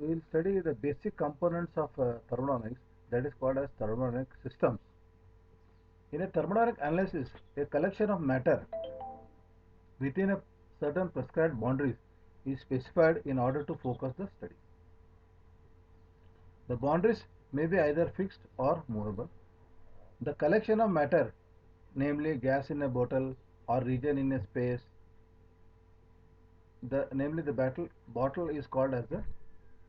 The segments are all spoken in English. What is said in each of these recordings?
we will study the basic components of thermodynamics, that is called as thermodynamic systems. In a thermodynamic analysis, a collection of matter within a certain prescribed boundaries is specified in order to focus the study. The boundaries may be either fixed or movable. The collection of matter, namely gas in a bottle or region in a space, namely the bottle is called as the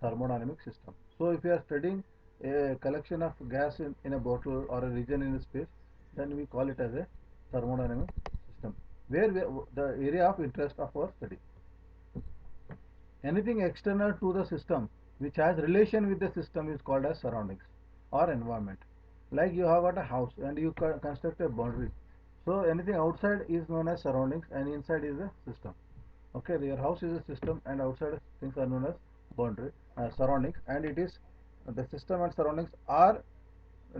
thermodynamic system. So if you are studying a collection of gas in a bottle or a region in a space, then we call it as a thermodynamic system, where the area of interest of our study. Anything external to the system which has relation with the system is called as surroundings or environment. Like you have got a house and you construct a boundary. So anything outside is known as surroundings and inside is a system. Okay, your house is a system and outside things are known as boundary surroundings, and it is the system and surroundings are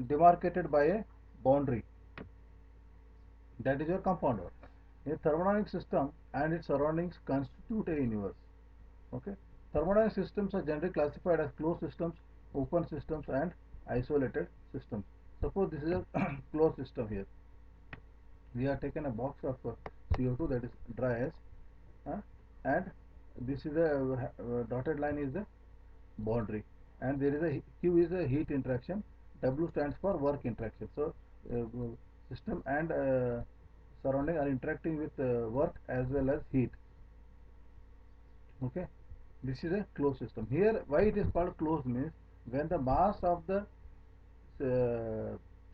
demarcated by a boundary. That is your compound work. A thermodynamic system and its surroundings constitute a universe. Okay, thermodynamic systems are generally classified as closed systems, open systems, and isolated systems. Suppose this is a closed system here. We have taken a box of CO2, that is dry ice, uh, and this is a dotted line is the boundary, and there is a Q is a heat interaction, W stands for work interaction. So system and surrounding are interacting with work as well as heat. Okay, this is a closed system. Here why it is called closed means when the mass of the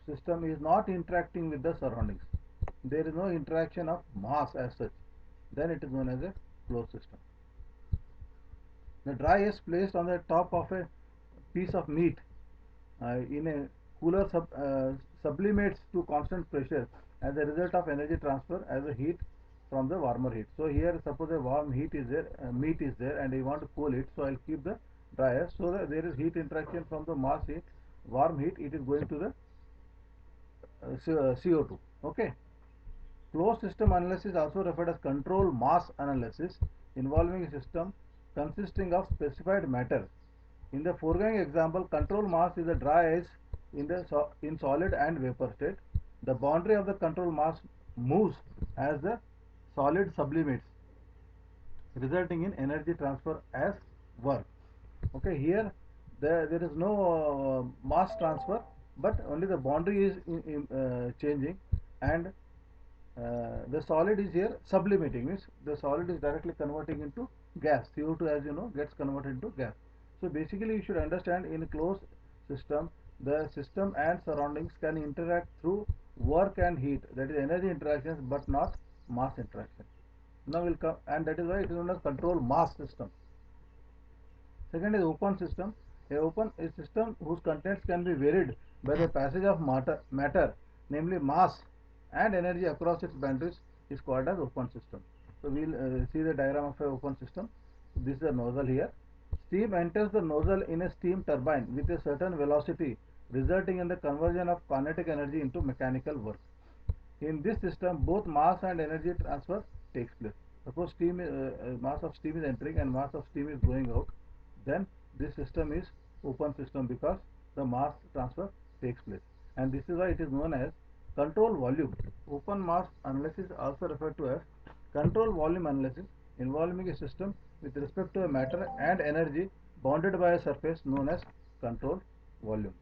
system is not interacting with the surroundings, there is no interaction of mass as such, then it is known as a closed system. The dry is placed on the top of a piece of meat in a cooler sublimates to constant pressure as a result of energy transfer as a heat from the warmer heat. So here suppose a warm heat is there, meat is there, and I want to cool it, so I'll keep the dryer, so that there is heat interaction from the mass heat, warm heat, it is going to the CO2. Okay. Closed system analysis is also referred as control mass analysis, involving a system consisting of specified matter. In the foregoing example, control mass is a dry ice in solid and vapor state. The boundary of the control mass moves as the solid sublimates, resulting in energy transfer as work. Okay, here there is no mass transfer, but only the boundary is changing, and the solid is here sublimating, means the solid is directly converting into gas. CO2, as you know, gets converted into gas. So basically you should understand, in a closed system the system and surroundings can interact through work and heat, that is energy interactions, but not mass interaction. Now we'll come, and that is why it is known as control mass system. Second is open system. A open is system whose contents can be varied by the passage of matter, namely mass and energy across its boundaries, is called as open system. So we'll see the diagram of an open system. This is a nozzle here. Steam enters the nozzle in a steam turbine with a certain velocity, resulting in the conversion of kinetic energy into mechanical work. In this system, both mass and energy transfer takes place. Suppose mass of steam is entering and mass of steam is going out, then this system is open system because the mass transfer takes place. And this is why it is known as control volume. Open mass analysis is also referred to as control volume analysis, involving a system with respect to a matter and energy bounded by a surface known as control volume.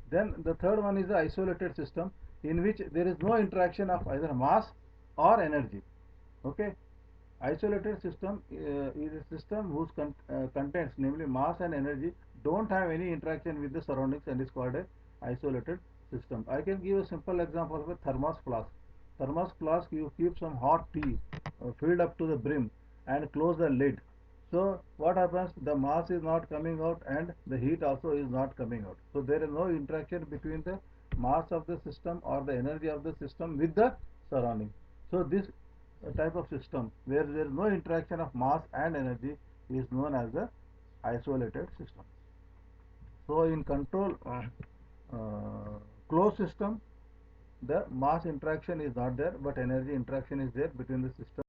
Then the third one is the isolated system, in which there is no interaction of either mass or energy. Okay, isolated system is a system whose contents, namely mass and energy, don't have any interaction with the surroundings and is called a isolated system. I can give a simple example of a thermos flask. Thermos flask, you keep some hot tea filled up to the brim and close the lid. So what happens? The mass is not coming out and the heat also is not coming out. So there is no interaction between the mass of the system or the energy of the system with the surrounding. So this type of system where there is no interaction of mass and energy is known as the isolated system. So in control closed system, the mass interaction is not there, but energy interaction is there between the system